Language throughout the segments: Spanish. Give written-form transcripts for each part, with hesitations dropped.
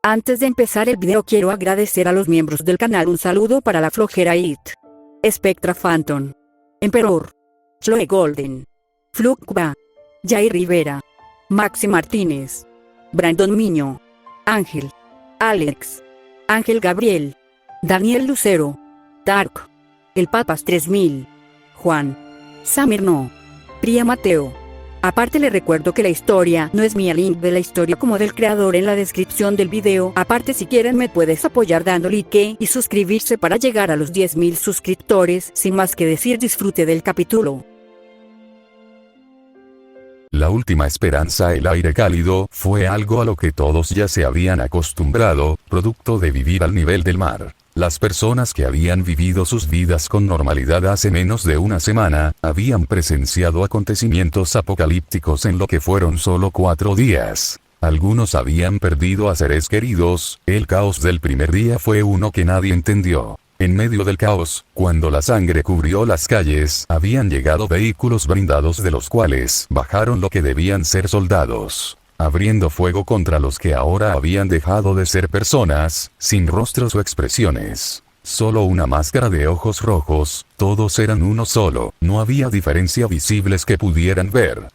Antes de empezar el video quiero agradecer a los miembros del canal. Un saludo para La Flojera It, Spectra Phantom, Emperor, Chloe Golden, Flucba, Jair Rivera, Maxi Martínez, Brandon Miño, Ángel, Alex, Ángel Gabriel, Daniel Lucero, Dark, El Papas 3000, Juan, Samir No, Priya Mateo. Aparte le recuerdo que la historia no es mía, link de la historia como del creador en la descripción del video. Aparte si quieren me puedes apoyar dando like y suscribirse para llegar a los 10.000 suscriptores. Sin más que decir, disfrute del capítulo. La última esperanza, el aire cálido, fue algo a lo que todos ya se habían acostumbrado, producto de vivir al nivel del mar. Las personas que habían vivido sus vidas con normalidad hace menos de una semana, habían presenciado acontecimientos apocalípticos en lo que fueron solo 4 días. Algunos habían perdido a seres queridos. El caos del primer día fue uno que nadie entendió. En medio del caos, cuando la sangre cubrió las calles, habían llegado vehículos blindados de los cuales bajaron lo que debían ser soldados, abriendo fuego contra los que ahora habían dejado de ser personas, sin rostros o expresiones. Solo una máscara de ojos rojos, todos eran uno solo, no había diferencia visibles que pudieran ver.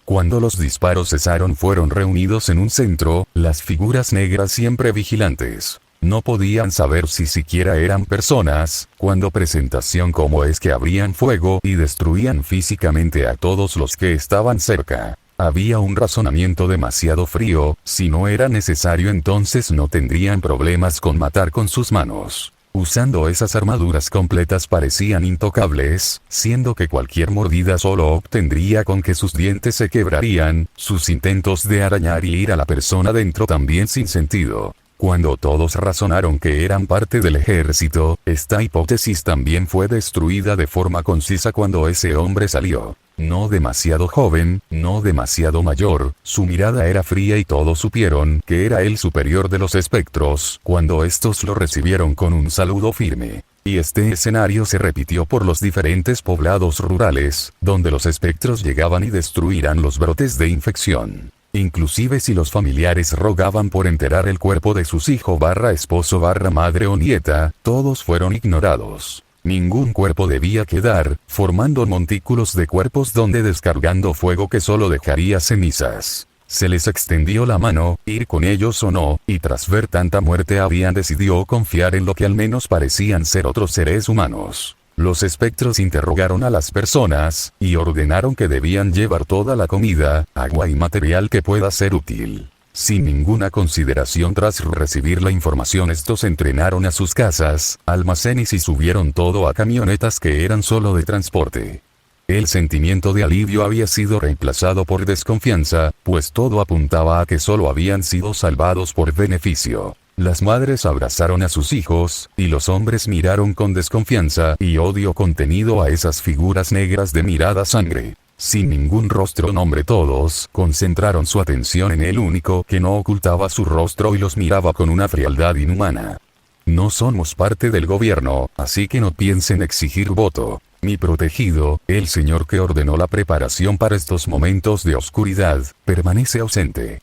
Cuando los disparos cesaron fueron reunidos en un centro, las figuras negras siempre vigilantes. No podían saber si siquiera eran personas, cuando presentación como es que abrían fuego y destruían físicamente a todos los que estaban cerca. Había un razonamiento demasiado frío, si no era necesario entonces no tendrían problemas con matar con sus manos. Usando esas armaduras completas parecían intocables, siendo que cualquier mordida solo obtendría con que sus dientes se quebrarían, sus intentos de arañar y ir a la persona dentro también sin sentido. Cuando todos razonaron que eran parte del ejército, esta hipótesis también fue destruida de forma concisa cuando ese hombre salió. No demasiado joven, no demasiado mayor, su mirada era fría y todos supieron que era el superior de los espectros, cuando estos lo recibieron con un saludo firme. Y este escenario se repitió por los diferentes poblados rurales, donde los espectros llegaban y destruían los brotes de infección. Inclusive si los familiares rogaban por enterrar el cuerpo de sus hijos esposo madre o nieta, todos fueron ignorados. Ningún cuerpo debía quedar, formando montículos de cuerpos donde descargando fuego que solo dejaría cenizas. Se les extendió la mano, ir con ellos o no, y tras ver tanta muerte habían decidido confiar en lo que al menos parecían ser otros seres humanos. Los espectros interrogaron a las personas, y ordenaron que debían llevar toda la comida, agua y material que pueda ser útil. Sin ninguna consideración tras recibir la información estos entrenaron a sus casas, almacenes y subieron todo a camionetas que eran solo de transporte. El sentimiento de alivio había sido reemplazado por desconfianza, pues todo apuntaba a que solo habían sido salvados por beneficio. Las madres abrazaron a sus hijos, y los hombres miraron con desconfianza y odio contenido a esas figuras negras de mirada sangre. Sin ningún rostro nombre todos concentraron su atención en el único que no ocultaba su rostro y los miraba con una frialdad inhumana. No somos parte del gobierno, así que no piensen exigir voto. Mi protegido, el señor que ordenó la preparación para estos momentos de oscuridad, permanece ausente.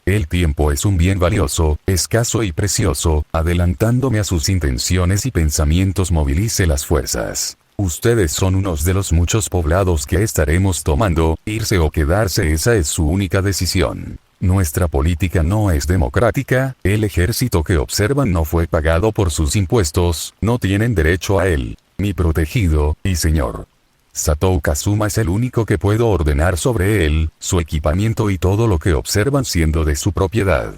El tiempo es un bien valioso, escaso y precioso, adelantándome a sus intenciones y pensamientos movilice las fuerzas. Ustedes son unos de los muchos poblados que estaremos tomando, irse o quedarse esa es su única decisión. Nuestra política no es democrática, el ejército que observan no fue pagado por sus impuestos, no tienen derecho a él. Mi protegido, y señor Satou Kazuma es el único que puedo ordenar sobre él, su equipamiento y todo lo que observan siendo de su propiedad.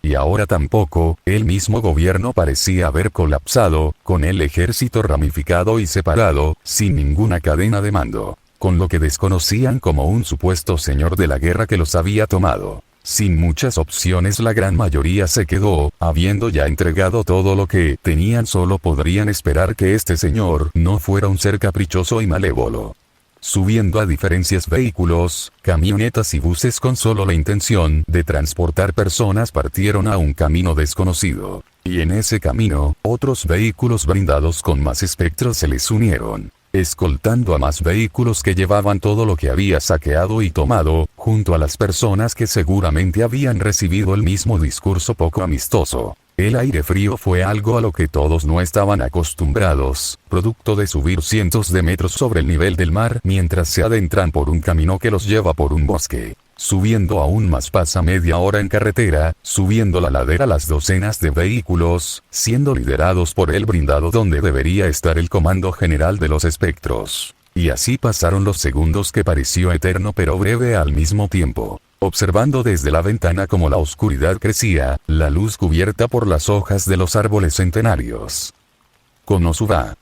Y ahora tampoco, el mismo gobierno parecía haber colapsado, con el ejército ramificado y separado, sin ninguna cadena de mando, con lo que desconocían como un supuesto señor de la guerra que los había tomado. Sin muchas opciones la gran mayoría se quedó, habiendo ya entregado todo lo que tenían solo podrían esperar que este señor no fuera un ser caprichoso y malévolo. Subiendo a diferentes vehículos, camionetas y buses con solo la intención de transportar personas partieron a un camino desconocido. Y en ese camino, otros vehículos blindados con más espectros se les unieron. escoltando a más vehículos que llevaban todo lo que había saqueado y tomado, junto a las personas que seguramente habían recibido el mismo discurso poco amistoso. El aire frío fue algo a lo que todos no estaban acostumbrados, producto de subir cientos de metros sobre el nivel del mar mientras se adentran por un camino que los lleva por un bosque. Subiendo aún más pasa media hora en carretera, subiendo la ladera las docenas de vehículos, siendo liderados por el blindado donde debería estar el comando general de los espectros. Y así pasaron los segundos que pareció eterno pero breve al mismo tiempo. Observando desde la ventana cómo la oscuridad crecía, la luz cubierta por las hojas de los árboles centenarios. Konosuba.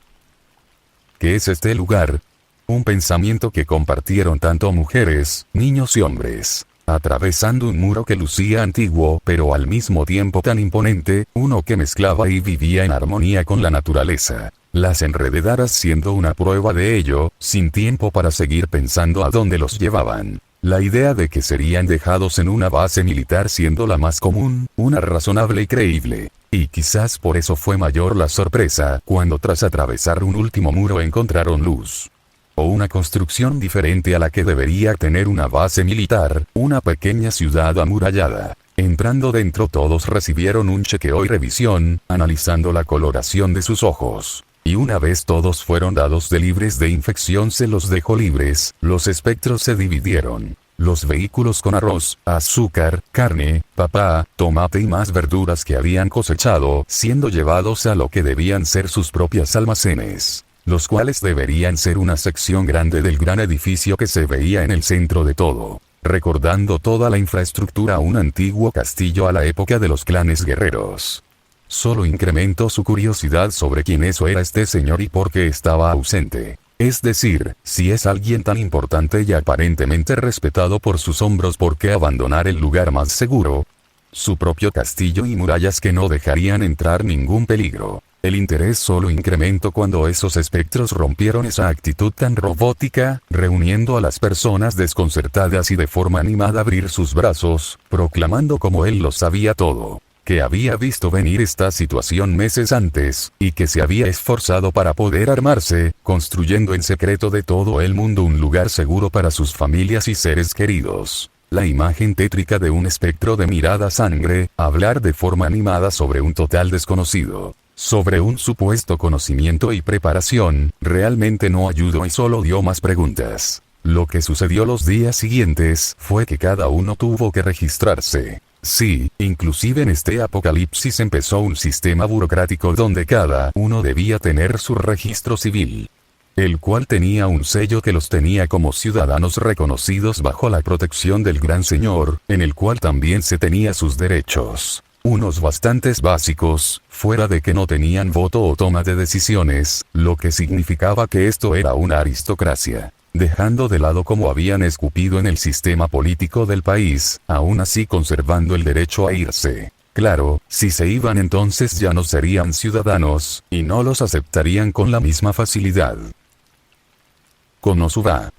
¿Qué es este lugar? Un pensamiento que compartieron tanto mujeres, niños y hombres. Atravesando un muro que lucía antiguo pero al mismo tiempo tan imponente, uno que mezclaba y vivía en armonía con la naturaleza. Las enredaderas siendo una prueba de ello, sin tiempo para seguir pensando a dónde los llevaban. La idea de que serían dejados en una base militar siendo la más común, una razonable y creíble. Y quizás por eso fue mayor la sorpresa cuando tras atravesar un último muro encontraron luz. O una construcción diferente a la que debería tener una base militar, una pequeña ciudad amurallada. Entrando dentro todos recibieron un chequeo y revisión, analizando la coloración de sus ojos. Y una vez todos fueron dados de libres de infección se los dejó libres, los espectros se dividieron. Los vehículos con arroz, azúcar, carne, papá, tomate y más verduras que habían cosechado, siendo llevados a lo que debían ser sus propios almacenes, los cuales deberían ser una sección grande del gran edificio que se veía en el centro de todo, recordando toda la infraestructura a un antiguo castillo a la época de los clanes guerreros. Solo incrementó su curiosidad sobre quién eso era este señor y por qué estaba ausente. Es decir, si es alguien tan importante y aparentemente respetado por sus hombros, ¿por qué abandonar el lugar más seguro? Su propio castillo y murallas que no dejarían entrar ningún peligro. El interés solo incrementó cuando esos espectros rompieron esa actitud tan robótica, reuniendo a las personas desconcertadas y de forma animada abrir sus brazos, proclamando como él lo sabía todo. Que había visto venir esta situación meses antes, y que se había esforzado para poder armarse, construyendo en secreto de todo el mundo un lugar seguro para sus familias y seres queridos. La imagen tétrica de un espectro de mirada sangre, hablar de forma animada sobre un total desconocido, sobre un supuesto conocimiento y preparación, realmente no ayudó y solo dio más preguntas. Lo que sucedió los días siguientes fue que cada uno tuvo que registrarse. Sí, inclusive en este apocalipsis empezó un sistema burocrático donde cada uno debía tener su registro civil, el cual tenía un sello que los tenía como ciudadanos reconocidos bajo la protección del Gran Señor, en el cual también se tenía sus derechos, unos bastantes básicos, fuera de que no tenían voto o toma de decisiones, lo que significaba que esto era una aristocracia. Dejando de lado cómo habían escupido en el sistema político del país, aún así conservando el derecho a irse. Claro, si se iban entonces ya no serían ciudadanos, y no los aceptarían con la misma facilidad. Konosuba.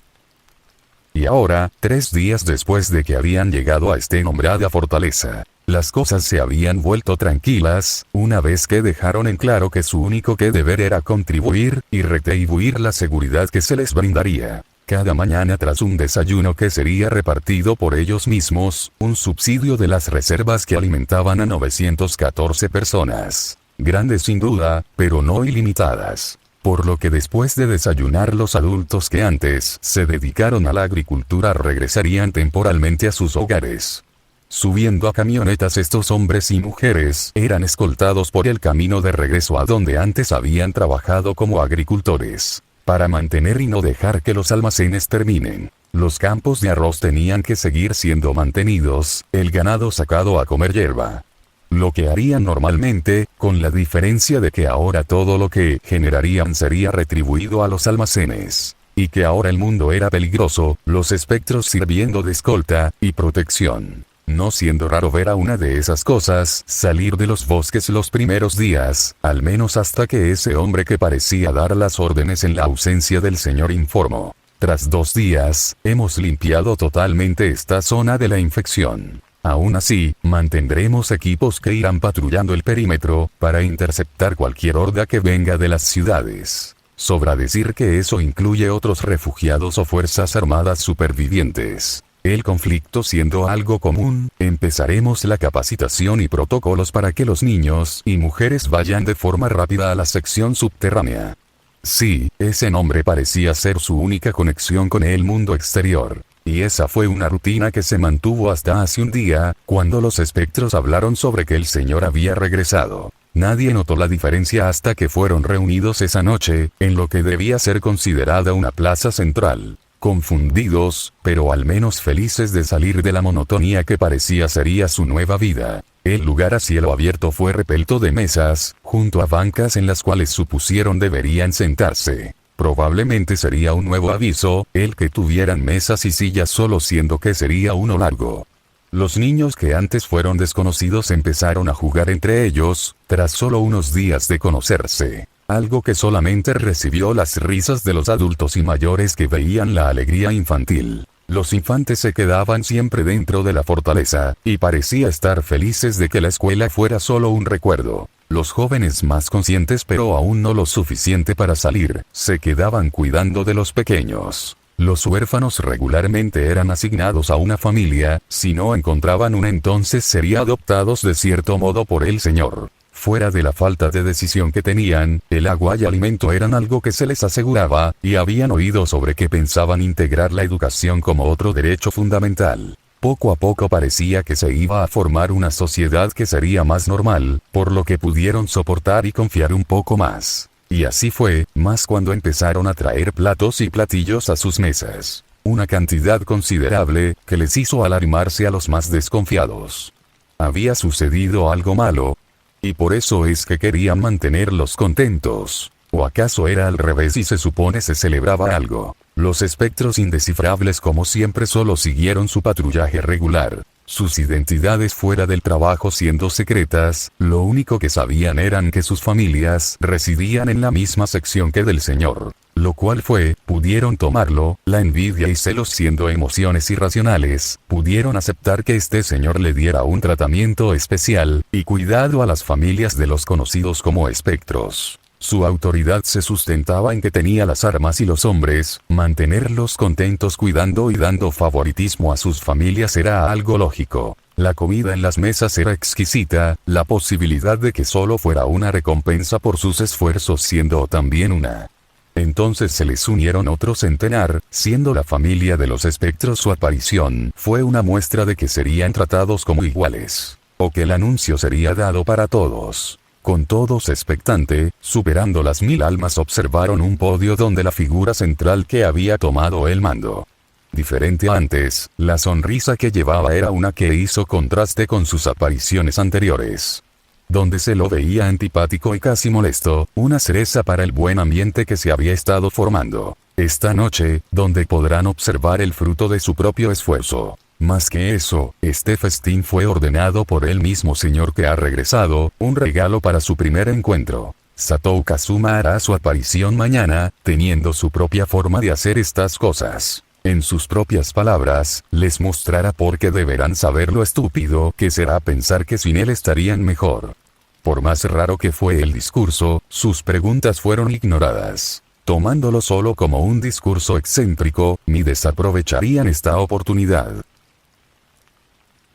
Y ahora, 3 días después de que habían llegado a esta nombrada fortaleza, las cosas se habían vuelto tranquilas, una vez que dejaron en claro que su único que deber era contribuir, y retribuir la seguridad que se les brindaría. Cada mañana tras un desayuno que sería repartido por ellos mismos, un subsidio de las reservas que alimentaban a 914 personas. Grandes sin duda, pero no ilimitadas. Por lo que después de desayunar los adultos que antes se dedicaron a la agricultura regresarían temporalmente a sus hogares. Subiendo a camionetas estos hombres y mujeres eran escoltados por el camino de regreso a donde antes habían trabajado como agricultores. Para mantener y no dejar que los almacenes terminen. Los campos de arroz tenían que seguir siendo mantenidos, el ganado sacado a comer hierba. Lo que harían normalmente, con la diferencia de que ahora todo lo que generarían sería retribuido a los almacenes. Y que ahora el mundo era peligroso, los espectros sirviendo de escolta y protección. No siendo raro ver a una de esas cosas salir de los bosques los primeros días, al menos hasta que ese hombre que parecía dar las órdenes en la ausencia del señor informó. Tras 2 días, hemos limpiado totalmente esta zona de la infección. Aún así, mantendremos equipos que irán patrullando el perímetro, para interceptar cualquier horda que venga de las ciudades. Sobra decir que eso incluye otros refugiados o fuerzas armadas supervivientes. El conflicto siendo algo común, empezaremos la capacitación y protocolos para que los niños y mujeres vayan de forma rápida a la sección subterránea. Sí, ese nombre parecía ser su única conexión con el mundo exterior. Y esa fue una rutina que se mantuvo hasta hace un día, cuando los espectros hablaron sobre que el señor había regresado. Nadie notó la diferencia hasta que fueron reunidos esa noche, en lo que debía ser considerada una plaza central. Confundidos, pero al menos felices de salir de la monotonía que parecía sería su nueva vida. El lugar a cielo abierto fue repleto de mesas, junto a bancas en las cuales supusieron deberían sentarse. Probablemente sería un nuevo aviso, el que tuvieran mesas y sillas solo siendo que sería uno largo. Los niños que antes fueron desconocidos empezaron a jugar entre ellos, tras solo unos días de conocerse. Algo que solamente recibió las risas de los adultos y mayores que veían la alegría infantil. Los infantes se quedaban siempre dentro de la fortaleza, y parecía estar felices de que la escuela fuera solo un recuerdo. Los jóvenes más conscientes pero aún no lo suficiente para salir, se quedaban cuidando de los pequeños. Los huérfanos regularmente eran asignados a una familia, si no encontraban una entonces serían adoptados de cierto modo por el señor. Fuera de la falta de decisión que tenían, el agua y alimento eran algo que se les aseguraba, y habían oído sobre que pensaban integrar la educación como otro derecho fundamental. Poco a poco parecía que se iba a formar una sociedad que sería más normal, por lo que pudieron soportar y confiar un poco más. Y así fue, más cuando empezaron a traer platos y platillos a sus mesas. Una cantidad considerable, que les hizo alarmarse a los más desconfiados. Había sucedido algo malo. Y por eso es que querían mantenerlos contentos. ¿O acaso era al revés y se supone se celebraba algo? Los espectros indescifrables como siempre solo siguieron su patrullaje regular. Sus identidades fuera del trabajo siendo secretas, lo único que sabían eran que sus familias residían en la misma sección que del señor. Lo cual pudieron tomarlo, la envidia y celos siendo emociones irracionales, pudieron aceptar que este señor le diera un tratamiento especial, y cuidado a las familias de los conocidos como espectros. Su autoridad se sustentaba en que tenía las armas y los hombres, mantenerlos contentos cuidando y dando favoritismo a sus familias era algo lógico. La comida en las mesas era exquisita, la posibilidad de que solo fuera una recompensa por sus esfuerzos siendo también una. Entonces se les unieron otro centenar, siendo la familia de los espectros su aparición, fue una muestra de que serían tratados como iguales. O que el anuncio sería dado para todos. Con todos expectante, superando las 1000 almas observaron un podio donde la figura central que había tomado el mando. Diferente a antes, la sonrisa que llevaba era una que hizo contraste con sus apariciones anteriores. Donde se lo veía antipático y casi molesto, una cereza para el buen ambiente que se había estado formando. Esta noche, donde podrán observar el fruto de su propio esfuerzo. Más que eso, este festín fue ordenado por el mismo señor que ha regresado, un regalo para su primer encuentro. Satou Kazuma hará su aparición mañana, teniendo su propia forma de hacer estas cosas. En sus propias palabras, les mostrará por qué deberán saber lo estúpido que será pensar que sin él estarían mejor. Por más raro que fue el discurso, sus preguntas fueron ignoradas. Tomándolo solo como un discurso excéntrico, ni desaprovecharían esta oportunidad.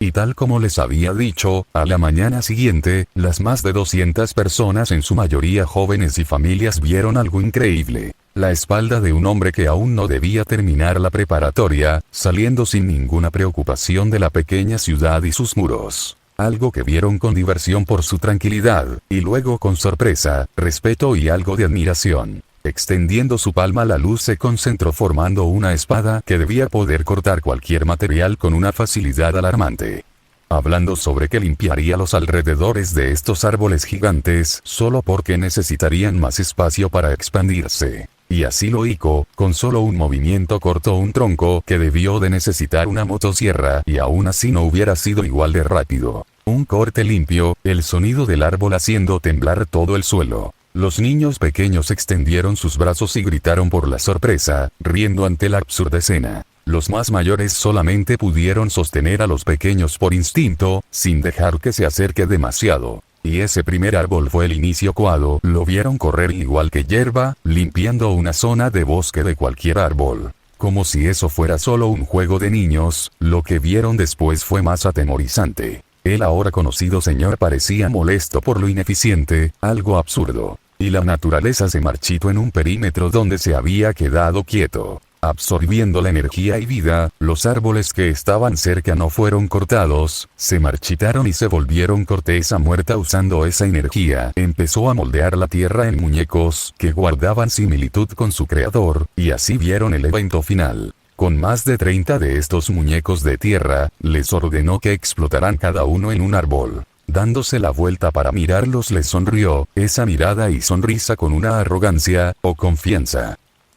Y tal como les había dicho, a la mañana siguiente, las más de 200 personas en su mayoría jóvenes y familias vieron algo increíble. La espalda de un hombre que aún no debía terminar la preparatoria, saliendo sin ninguna preocupación de la pequeña ciudad y sus muros. Algo que vieron con diversión por su tranquilidad, y luego con sorpresa, respeto y algo de admiración. Extendiendo su palma la luz se concentró formando una espada que debía poder cortar cualquier material con una facilidad alarmante. Hablando sobre que limpiaría los alrededores de estos árboles gigantes solo porque necesitarían más espacio para expandirse. Y así lo hizo, con solo un movimiento cortó un tronco que debió de necesitar una motosierra y aún así no hubiera sido igual de rápido. Un corte limpio, el sonido del árbol haciendo temblar todo el suelo. Los niños pequeños extendieron sus brazos y gritaron por la sorpresa, riendo ante la absurda escena. Los más mayores solamente pudieron sostener a los pequeños por instinto, sin dejar que se acerque demasiado. Y ese primer árbol fue el inicio cuando lo vieron correr igual que hierba, limpiando una zona de bosque de cualquier árbol. Como si eso fuera solo un juego de niños, lo que vieron después fue más atemorizante. El ahora conocido señor parecía molesto por lo ineficiente, algo absurdo. Y la naturaleza se marchitó en un perímetro donde se había quedado quieto, absorbiendo la energía y vida. Los árboles que estaban cerca no fueron cortados, se marchitaron y se volvieron corteza muerta usando esa energía. Empezó a moldear la tierra en muñecos que guardaban similitud con su creador, y así vieron el evento final. Con más de 30 de estos muñecos de tierra, les ordenó que explotaran cada uno en un árbol. Dándose la vuelta para mirarlos les sonrió, esa mirada y sonrisa con una arrogancia, o confianza.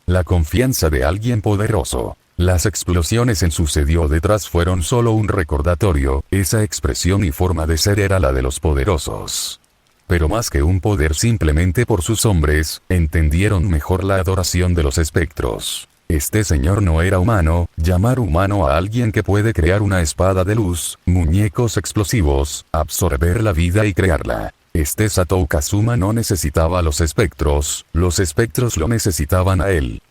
La confianza de alguien poderoso. Las explosiones en sucedió detrás fueron solo un recordatorio, esa expresión y forma de ser era la de los poderosos. Pero más que un poder simplemente por sus hombres, entendieron mejor la adoración de los espectros. Este señor no era humano, llamar humano a alguien que puede crear una espada de luz, muñecos explosivos, absorber la vida y crearla. Este Satou Kazuma no necesitaba a los espectros lo necesitaban a él.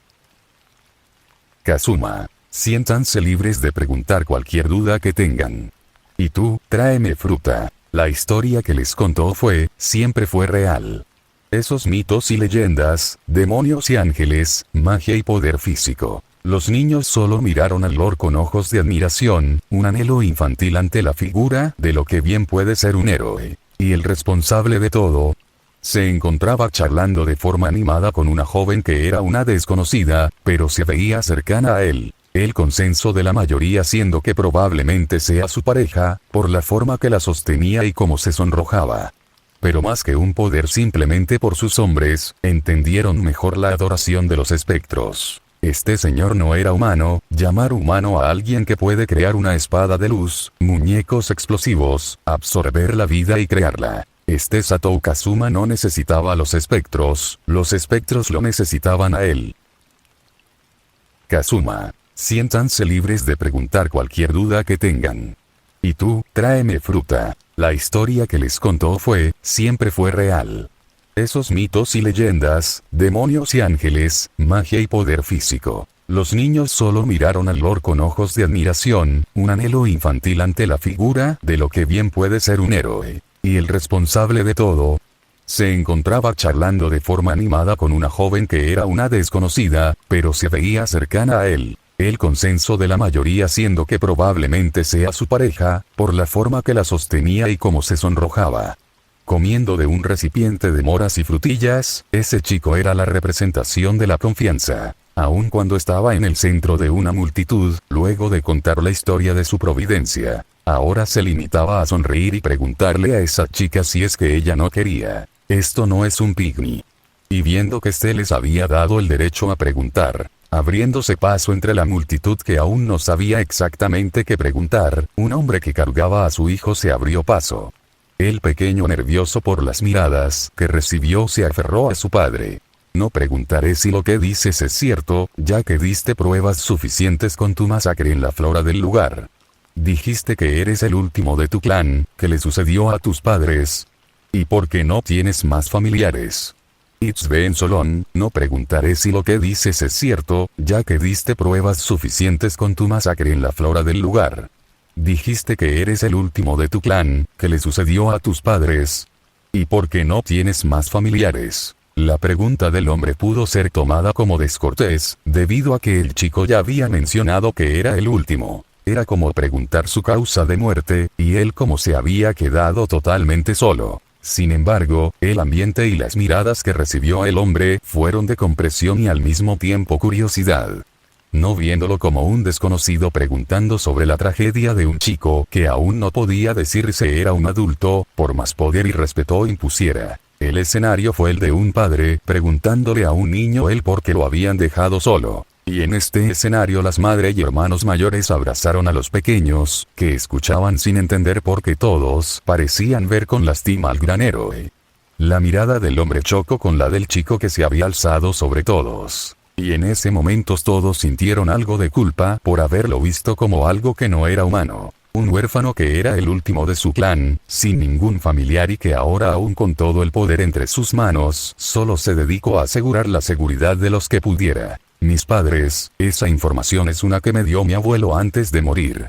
Kazuma. Siéntanse libres de preguntar cualquier duda que tengan. Y tú, tráeme fruta. La historia que les contó siempre fue real. Esos mitos y leyendas, demonios y ángeles, magia y poder físico. Los niños solo miraron al Lord con ojos de admiración, un anhelo infantil ante la figura de lo que bien puede ser un héroe. Y el responsable de todo, se encontraba charlando de forma animada con una joven que era una desconocida, pero se veía cercana a él. El consenso de la mayoría siendo que probablemente sea su pareja, por la forma que la sostenía y cómo se sonrojaba. Pero más que un poder simplemente por sus hombres, entendieron mejor la adoración de los espectros. Este señor no era humano, llamar humano a alguien que puede crear una espada de luz, muñecos explosivos, absorber la vida y crearla. Este Satou Kazuma no necesitaba a los espectros lo necesitaban a él. Kazuma. Siéntanse libres de preguntar cualquier duda que tengan. Y tú, tráeme fruta. La historia que les contó siempre fue real. Esos mitos y leyendas, demonios y ángeles, magia y poder físico. Los niños solo miraron al Lord con ojos de admiración, un anhelo infantil ante la figura de lo que bien puede ser un héroe. Y el responsable de todo, se encontraba charlando de forma animada con una joven que era una desconocida, pero se veía cercana a él. El consenso de la mayoría siendo que probablemente sea su pareja, por la forma que la sostenía y cómo se sonrojaba. Comiendo de un recipiente de moras y frutillas, ese chico era la representación de la confianza. Aun cuando estaba en el centro de una multitud, luego de contar la historia de su providencia, ahora se limitaba a sonreír y preguntarle a esa chica si es que ella no quería. Esto no es un picnic. Y viendo que este les había dado el derecho a preguntar, abriéndose paso entre la multitud que aún no sabía exactamente qué preguntar, un hombre que cargaba a su hijo se abrió paso. El pequeño, nervioso por las miradas que recibió, se aferró a su padre. No preguntaré si lo que dices es cierto, ya que diste pruebas suficientes con tu masacre en la flora del lugar. Dijiste que eres el último de tu clan, que le sucedió a tus padres. ¿Y por qué no tienes más familiares? It's Ben Solón, no preguntaré si lo que dices es cierto, ya que diste pruebas suficientes con tu masacre en la flora del lugar. Dijiste que eres el último de tu clan, que le sucedió a tus padres. ¿Y por qué no tienes más familiares? La pregunta del hombre pudo ser tomada como descortés, debido a que el chico ya había mencionado que era el último. Era como preguntar su causa de muerte, y él como se había quedado totalmente solo. Sin embargo, el ambiente y las miradas que recibió el hombre fueron de comprensión y al mismo tiempo curiosidad. No viéndolo como un desconocido preguntando sobre la tragedia de un chico que aún no podía decirse era un adulto, por más poder y respeto impusiera. El escenario fue el de un padre preguntándole a un niño el por qué lo habían dejado solo. Y en este escenario las madres y hermanos mayores abrazaron a los pequeños, que escuchaban sin entender porque todos parecían ver con lástima al gran héroe. La mirada del hombre chocó con la del chico que se había alzado sobre todos. Y en ese momento todos sintieron algo de culpa por haberlo visto como algo que no era humano. un huérfano que era el último de su clan, sin ningún familiar y que ahora aún con todo el poder entre sus manos, solo se dedicó a asegurar la seguridad de los que pudiera. Mis padres, esa información es una que me dio mi abuelo antes de morir.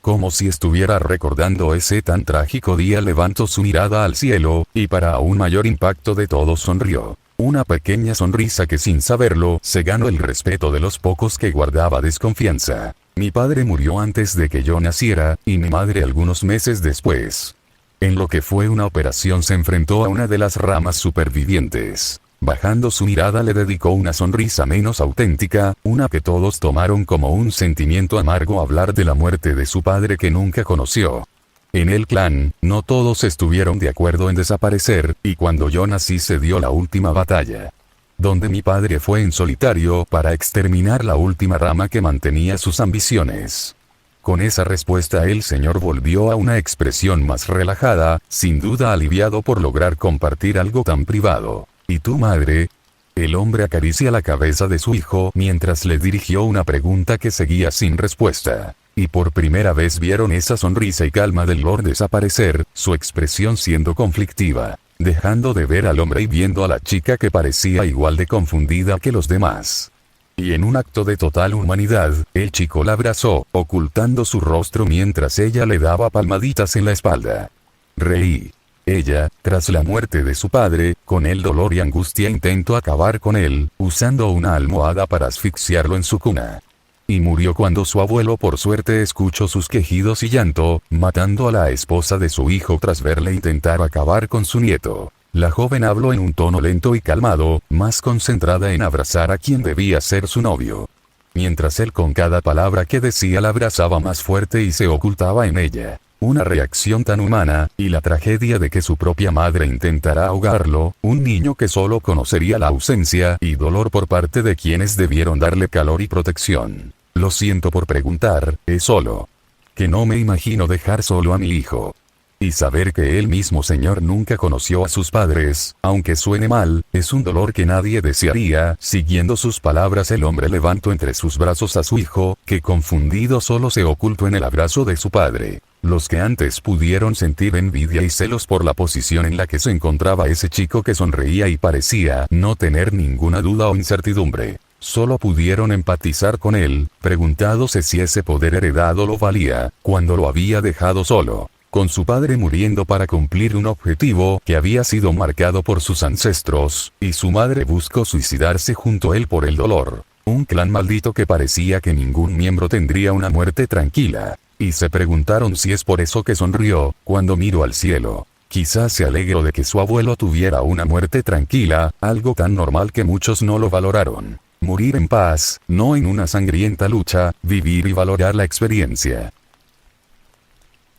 Como si estuviera recordando ese tan trágico día, levantó su mirada al cielo, y para aún mayor impacto de todos sonrió. Una pequeña sonrisa que sin saberlo, se ganó el respeto de los pocos que guardaba desconfianza. Mi padre murió antes de que yo naciera, y mi madre algunos meses después. En lo que fue una operación se enfrentó a una de las ramas supervivientes. Bajando su mirada le dedicó una sonrisa menos auténtica, una que todos tomaron como un sentimiento amargo hablar de la muerte de su padre que nunca conoció. En el clan, no todos estuvieron de acuerdo en desaparecer, y cuando yo nací se dio la última batalla, donde mi padre fue en solitario para exterminar la última rama que mantenía sus ambiciones. Con esa respuesta el señor volvió a una expresión más relajada, sin duda aliviado por lograr compartir algo tan privado. ¿Y tu madre? El hombre acaricia la cabeza de su hijo mientras le dirigió una pregunta que seguía sin respuesta. Y por primera vez vieron esa sonrisa y calma del Lord desaparecer, su expresión siendo conflictiva. Dejando de ver al hombre y viendo a la chica que parecía igual de confundida que los demás. Y en un acto de total humanidad, el chico la abrazó, ocultando su rostro mientras ella le daba palmaditas en la espalda. Reí. Ella, tras la muerte de su padre, con el dolor y angustia intentó acabar con él, usando una almohada para asfixiarlo en su cuna. Y murió cuando su abuelo por suerte escuchó sus quejidos y llanto, matando a la esposa de su hijo tras verle intentar acabar con su nieto. La joven habló en un tono lento y calmado, más concentrada en abrazar a quien debía ser su novio. Mientras él con cada palabra que decía la abrazaba más fuerte y se ocultaba en ella. Una reacción tan humana, y la tragedia de que su propia madre intentara ahogarlo, un niño que solo conocería la ausencia y dolor por parte de quienes debieron darle calor y protección. Lo siento por preguntar, es solo que no me imagino dejar solo a mi hijo. Y saber que el mismo señor nunca conoció a sus padres, aunque suene mal, es un dolor que nadie desearía. Siguiendo sus palabras, el hombre levantó entre sus brazos a su hijo, que confundido solo se ocultó en el abrazo de su padre. Los que antes pudieron sentir envidia y celos por la posición en la que se encontraba ese chico que sonreía y parecía no tener ninguna duda o incertidumbre, solo pudieron empatizar con él, preguntándose si ese poder heredado lo valía, cuando lo había dejado solo, con su padre muriendo para cumplir un objetivo que había sido marcado por sus ancestros, y su madre buscó suicidarse junto a él por el dolor. Un clan maldito que parecía que ningún miembro tendría una muerte tranquila. Y se preguntaron si es por eso que sonrió, cuando miró al cielo. Quizás se alegró de que su abuelo tuviera una muerte tranquila, algo tan normal que muchos no lo valoraron. Morir en paz, no en una sangrienta lucha, vivir y valorar la experiencia.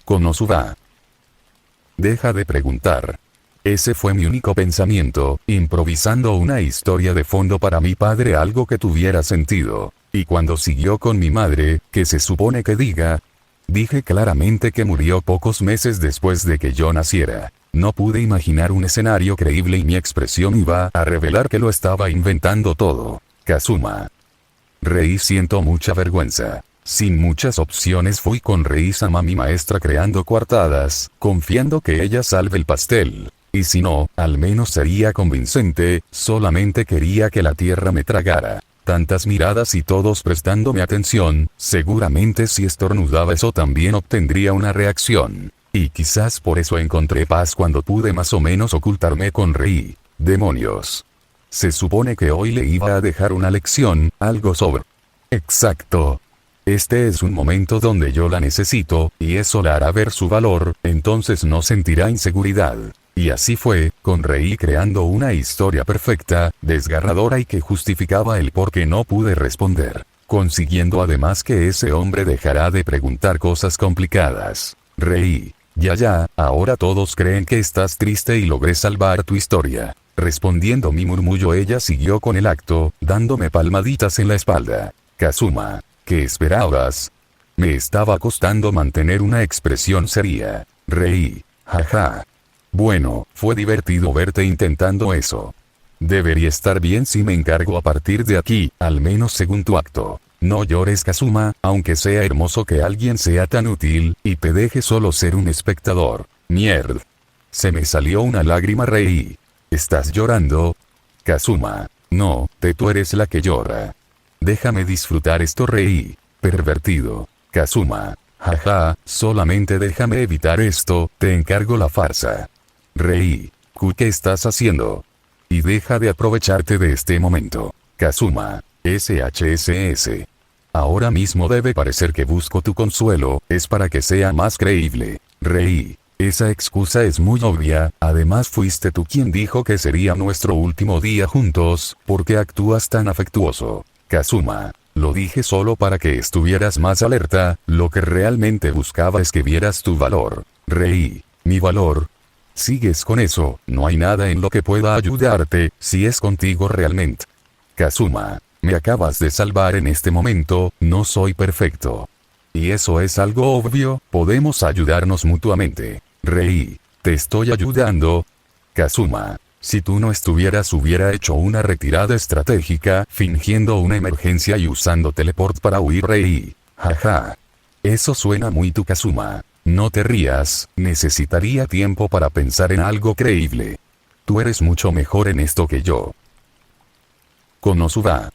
Konosuba. Deja de preguntar. Ese fue mi único pensamiento, improvisando una historia de fondo para mi padre, algo que tuviera sentido. Y cuando siguió con mi madre, ¿qué se supone que diga? Dije claramente que murió pocos meses después de que yo naciera. No pude imaginar un escenario creíble y mi expresión iba a revelar que lo estaba inventando todo. Kazuma. Reí, siento mucha vergüenza. Sin muchas opciones fui con Rei-sama, mi maestra, creando coartadas, confiando que ella salve el pastel. Y si no, al menos sería convincente, solamente quería que la tierra me tragara. Tantas miradas y todos prestándome atención, seguramente si estornudaba eso también obtendría una reacción. Y quizás por eso encontré paz cuando pude más o menos ocultarme con Rei. Demonios. Se supone que hoy le iba a dejar una lección, algo sobre... Exacto. Este es un momento donde yo la necesito, y eso la hará ver su valor, entonces no sentirá inseguridad. Y así fue, con Rei creando una historia perfecta, desgarradora y que justificaba el por qué no pude responder. Consiguiendo además que ese hombre dejará de preguntar cosas complicadas. Rei. Ya, ahora todos creen que estás triste y logré salvar tu historia. Respondiendo mi murmullo, ella siguió con el acto, dándome palmaditas en la espalda. Kazuma. ¿Qué esperabas? Me estaba costando mantener una expresión seria. Reí. Jaja. Bueno, fue divertido verte intentando eso. Debería estar bien si me encargo a partir de aquí, al menos según tu acto. No llores, Kazuma, aunque sea hermoso que alguien sea tan útil, y te deje solo ser un espectador. Mierda. Se me salió una lágrima, reí. ¿Estás llorando? Kazuma. No, tú eres la que llora. Déjame disfrutar esto, reí. Pervertido. Kazuma. Jaja, solamente déjame evitar esto, te encargo la farsa. Reí. ¿Qué estás haciendo? Y deja de aprovecharte de este momento. Kazuma. SHSS. Ahora mismo debe parecer que busco tu consuelo, es para que sea más creíble. Reí. Esa excusa es muy obvia, además fuiste tú quien dijo que sería nuestro último día juntos, ¿por qué actúas tan afectuoso? Kazuma. Lo dije solo para que estuvieras más alerta, lo que realmente buscaba es que vieras tu valor. Reí. ¿Mi valor? Sigues con eso, no hay nada en lo que pueda ayudarte, si es contigo realmente. Kazuma. Me acabas de salvar en este momento, no soy perfecto. Y eso es algo obvio, podemos ayudarnos mutuamente. Reí. ¿Te estoy ayudando? Kazuma. Si tú no estuvieras hubiera hecho una retirada estratégica, fingiendo una emergencia y usando teleport para huir, reí. Jaja. Eso suena muy tu, Kazuma. No te rías, necesitaría tiempo para pensar en algo creíble. Tú eres mucho mejor en esto que yo. Konosuba.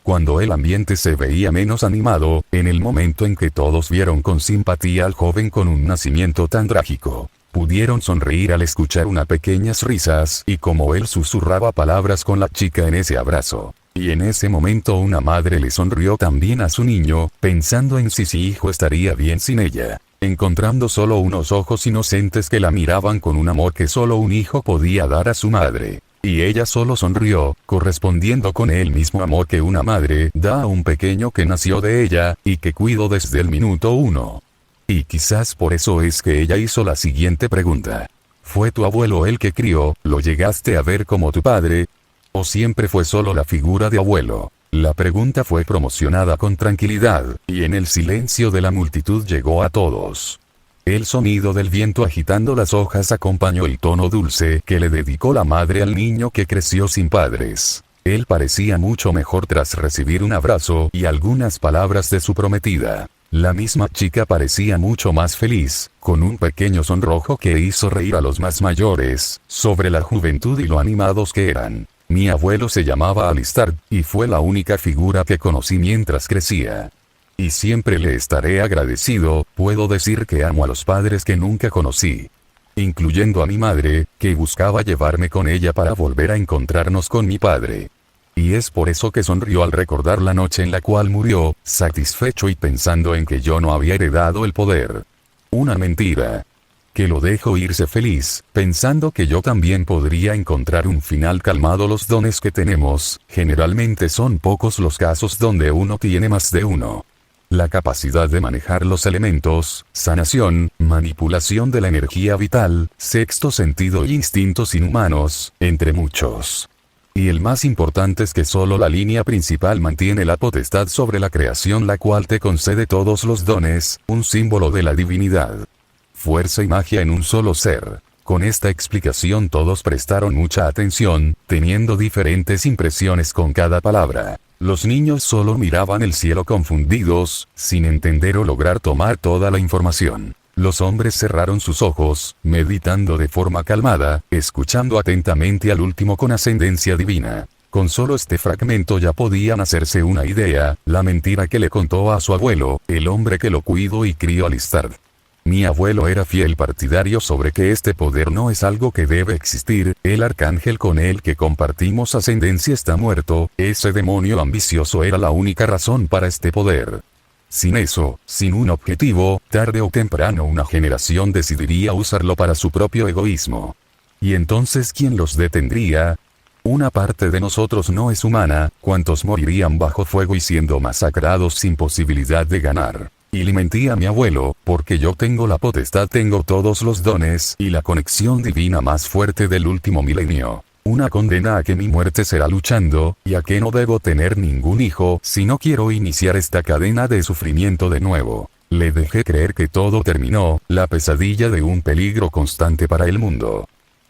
Cuando el ambiente se veía menos animado, en el momento en que todos vieron con simpatía al joven con un nacimiento tan trágico, pudieron sonreír al escuchar unas pequeñas risas y como él susurraba palabras con la chica en ese abrazo. Y en ese momento una madre le sonrió también a su niño, pensando en si su hijo estaría bien sin ella, encontrando solo unos ojos inocentes que la miraban con un amor que solo un hijo podía dar a su madre. Y ella solo sonrió, correspondiendo con el mismo amor que una madre da a un pequeño que nació de ella, y que cuidó desde el minuto 1. Y quizás por eso es que ella hizo la siguiente pregunta. ¿Fue tu abuelo el que crió, lo llegaste a ver como tu padre? ¿O siempre fue solo la figura de abuelo? La pregunta fue promocionada con tranquilidad, y en el silencio de la multitud llegó a todos. El sonido del viento agitando las hojas acompañó el tono dulce que le dedicó la madre al niño que creció sin padres. Él parecía mucho mejor tras recibir un abrazo y algunas palabras de su prometida. La misma chica parecía mucho más feliz, con un pequeño sonrojo que hizo reír a los más mayores, sobre la juventud y lo animados que eran. Mi abuelo se llamaba Alistar, y fue la única figura que conocí mientras crecía. Y siempre le estaré agradecido, puedo decir que amo a los padres que nunca conocí. Incluyendo a mi madre, que buscaba llevarme con ella para volver a encontrarnos con mi padre. Y es por eso que sonrió al recordar la noche en la cual murió, satisfecho y pensando en que yo no había heredado el poder. Una mentira. Que lo dejo irse feliz, pensando que yo también podría encontrar un final calmado. Los dones que tenemos, generalmente son pocos los casos donde uno tiene más de uno. La capacidad de manejar los elementos, sanación, manipulación de la energía vital, sexto sentido y instintos inhumanos, entre muchos. Y el más importante es que solo la línea principal mantiene la potestad sobre la creación, la cual te concede todos los dones, un símbolo de la divinidad. Fuerza y magia en un solo ser. Con esta explicación todos prestaron mucha atención, teniendo diferentes impresiones con cada palabra. Los niños solo miraban el cielo confundidos, sin entender o lograr tomar toda la información. Los hombres cerraron sus ojos, meditando de forma calmada, escuchando atentamente al último con ascendencia divina. Con solo este fragmento ya podían hacerse una idea, la mentira que le contó a su abuelo, el hombre que lo cuidó y crió a Alistar. Mi abuelo era fiel partidario sobre que este poder no es algo que debe existir, el arcángel con el que compartimos ascendencia está muerto, ese demonio ambicioso era la única razón para este poder. Sin eso, sin un objetivo, tarde o temprano una generación decidiría usarlo para su propio egoísmo. ¿Y entonces quién los detendría? Una parte de nosotros no es humana, ¿cuántos morirían bajo fuego y siendo masacrados sin posibilidad de ganar? Y le mentí a mi abuelo, porque yo tengo la potestad, tengo todos los dones y la conexión divina más fuerte del último milenio. Una condena a que mi muerte será luchando, y a que no debo tener ningún hijo si no quiero iniciar esta cadena de sufrimiento de nuevo. Le dejé creer que todo terminó, la pesadilla de un peligro constante para el mundo.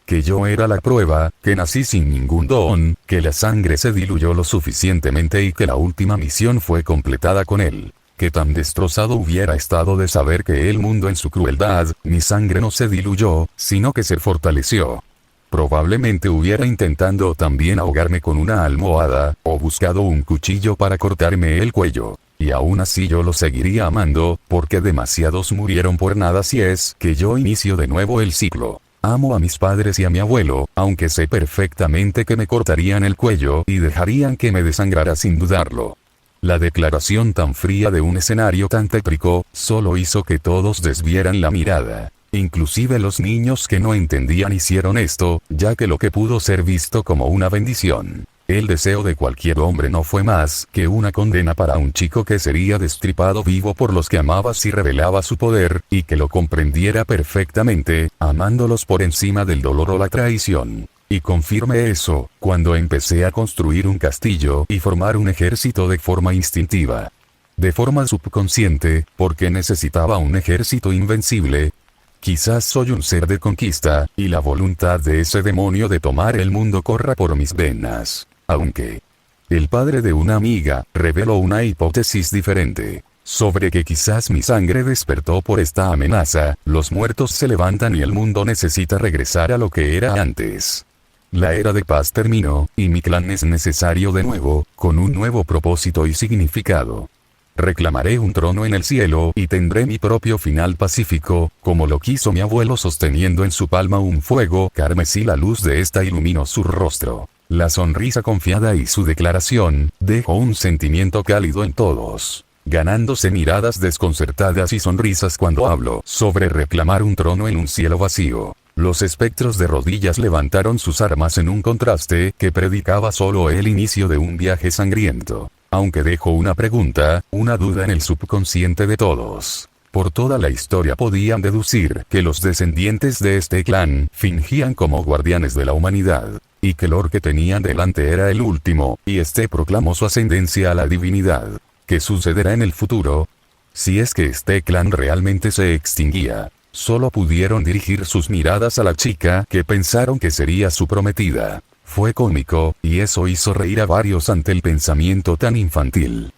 que yo era la prueba, que nací sin ningún don, que la sangre se diluyó lo suficientemente y que la última misión fue completada con él. Que tan destrozado hubiera estado de saber que el mundo en su crueldad, mi sangre no se diluyó, sino que se fortaleció. Probablemente hubiera intentado también ahogarme con una almohada, o buscado un cuchillo para cortarme el cuello. Y aún así yo lo seguiría amando, porque demasiados murieron por nada si es que yo inicio de nuevo el ciclo. Amo a mis padres y a mi abuelo, aunque sé perfectamente que me cortarían el cuello y dejarían que me desangrara sin dudarlo. La declaración tan fría de un escenario tan tétrico, solo hizo que todos desvieran la mirada. Inclusive los niños que no entendían hicieron esto, ya que lo que pudo ser visto como una bendición. El deseo de cualquier hombre no fue más que una condena para un chico que sería destripado vivo por los que amaba si revelaba su poder, y que lo comprendiera perfectamente, amándolos por encima del dolor o la traición. Y confirmé eso, cuando empecé a construir un castillo y formar un ejército de forma instintiva. De forma subconsciente, porque necesitaba un ejército invencible. Quizás soy un ser de conquista, y la voluntad de ese demonio de tomar el mundo corra por mis venas. Aunque el padre de una amiga reveló una hipótesis diferente, sobre que quizás mi sangre despertó por esta amenaza, los muertos se levantan y el mundo necesita regresar a lo que era antes. La era de paz terminó, y mi clan es necesario de nuevo, con un nuevo propósito y significado. Reclamaré un trono en el cielo y tendré mi propio final pacífico, como lo quiso mi abuelo sosteniendo en su palma un fuego carmesí. La luz de esta iluminó su rostro. La sonrisa confiada y su declaración, dejó un sentimiento cálido en todos, ganándose miradas desconcertadas y sonrisas cuando hablo sobre reclamar un trono en un cielo vacío. Los espectros de rodillas levantaron sus armas en un contraste que predicaba solo el inicio de un viaje sangriento. Aunque dejó una pregunta, una duda en el subconsciente de todos. Por toda la historia podían deducir que los descendientes de este clan fingían como guardianes de la humanidad, y que el Lord que tenían delante era el último, y este proclamó su ascendencia a la divinidad. ¿Qué sucederá en el futuro? Si es que este clan realmente se extinguía. Solo pudieron dirigir sus miradas a la chica que pensaron que sería su prometida. Fue cómico, y eso hizo reír a varios ante el pensamiento tan infantil.